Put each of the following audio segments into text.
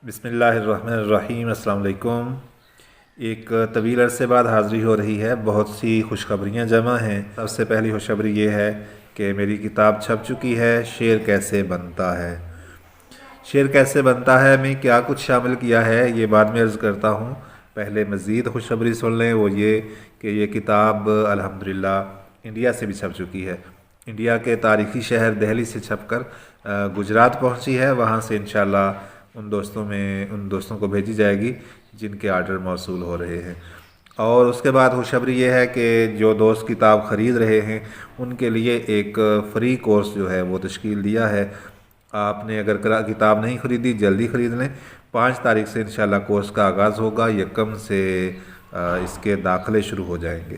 بسم اللہ الرحمن الرحیم۔ السلام علیکم۔ ایک طویل عرصے بعد حاضری ہو رہی ہے، بہت سی خوشخبریاں جمع ہیں۔ سب سے پہلی خوشخبری یہ ہے کہ میری کتاب چھپ چکی ہے، شعر کیسے بنتا ہے۔ شعر کیسے بنتا ہے میں کیا کچھ شامل کیا ہے یہ بعد میں عرض کرتا ہوں، پہلے مزید خوشخبری سن لیں، وہ یہ کہ یہ کتاب الحمدللہ انڈیا سے بھی چھپ چکی ہے۔ انڈیا کے تاریخی شہر دہلی سے چھپ کر گجرات پہنچی ہے، وہاں سے انشاءاللہ ان دوستوں کو بھیجی جائے گی جن کے آرڈر موصول ہو رہے ہیں۔ اور اس کے بعد خوشخبری یہ ہے کہ جو دوست کتاب خرید رہے ہیں ان کے لیے ایک فری کورس جو ہے وہ تشکیل دیا ہے۔ آپ نے اگر کتاب نہیں خریدی جلدی خرید لیں، 5 تاریخ سے انشاءاللہ کورس کا آغاز ہوگا، 1 سے اس کے داخلے شروع ہو جائیں گے۔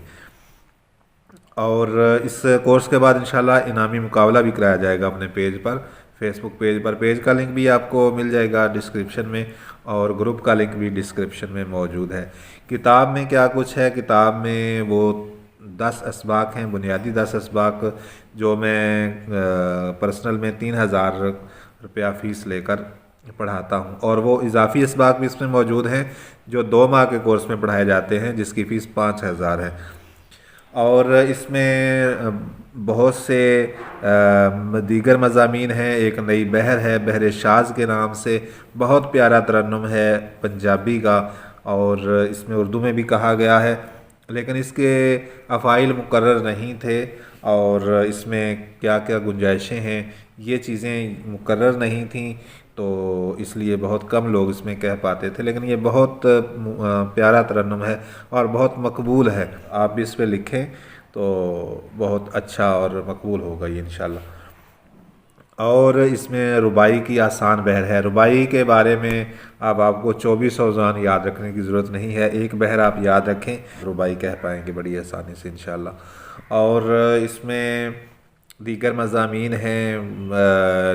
اور اس کورس کے بعد انشاءاللہ انعامی مقابلہ بھی کرایا جائے گا اپنے پیج پر، فیس بک پیج پر۔ پیج کا لنک بھی آپ کو مل جائے گا ڈسکرپشن میں، اور گروپ کا لنک بھی ڈسکرپشن میں موجود ہے۔ کتاب میں کیا کچھ ہے؟ کتاب میں وہ 10 اسباق ہیں، بنیادی 10 اسباق، جو میں پرسنل میں 3000 روپیہ فیس لے کر پڑھاتا ہوں، اور وہ اضافی اسباق بھی اس میں موجود ہیں جو 2 ماہ کے کورس میں پڑھائے جاتے ہیں، جس کی فیس 5000 ہے۔ اور اس میں بہت سے دیگر مضامین ہیں۔ ایک نئی بحر ہے، بحر شاذ کے نام سے، بہت پیارا ترنم ہے پنجابی کا، اور اس میں اردو میں بھی کہا گیا ہے، لیکن اس کے افعال مقرر نہیں تھے، اور اس میں کیا کیا گنجائشیں ہیں یہ چیزیں مقرر نہیں تھیں، تو اس لیے بہت کم لوگ اس میں کہہ پاتے تھے، لیکن یہ بہت پیارا ترنم ہے اور بہت مقبول ہے۔ آپ بھی اس پہ لکھیں تو بہت اچھا اور مقبول ہوگا یہ انشاءاللہ۔ اور اس میں رباعی کی آسان بحر ہے۔ رباعی کے بارے میں اب آپ کو 24 اوزان یاد رکھنے کی ضرورت نہیں ہے، ایک بحر آپ یاد رکھیں، رباعی کہہ پائیں گے بڑی آسانی سے انشاءاللہ۔ اور اس میں دیگر مضامین ہیں،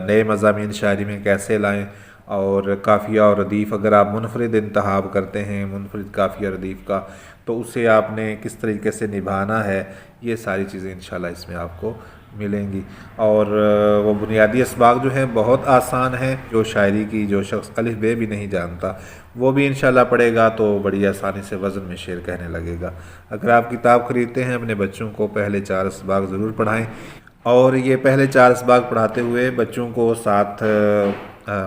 نئے مضامین شاعری میں کیسے لائیں، اور قافیہ اور ردیف اگر آپ منفرد انتخاب کرتے ہیں، منفرد قافیہ ردیف کا، تو اسے آپ نے کس طریقے سے نبھانا ہے، یہ ساری چیزیں انشاءاللہ اس میں آپ کو ملیں گی۔ اور وہ بنیادی اسباق جو ہیں بہت آسان ہیں، جو شاعری کی جو شخص الف بے بھی نہیں جانتا وہ بھی انشاءاللہ پڑھے گا تو بڑی آسانی سے وزن میں شعر کہنے لگے گا۔ اگر آپ کتاب خریدتے ہیں اپنے بچوں کو پہلے 4 اسباق ضرور پڑھائیں، اور یہ پہلے 4 اسباق پڑھاتے ہوئے بچوں کو ساتھ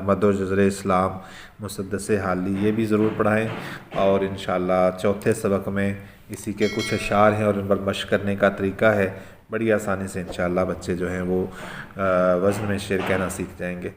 مد و جزر اسلام، مسدس حالی یہ بھی ضرور پڑھائیں، اور انشاءاللہ چوتھے سبق میں اسی کے کچھ اشعار ہیں اور ان پر مشق کرنے کا طریقہ ہے، بڑی آسانی سے انشاءاللہ بچے جو ہیں وہ وزن میں شعر کہنا سیکھ جائیں گے۔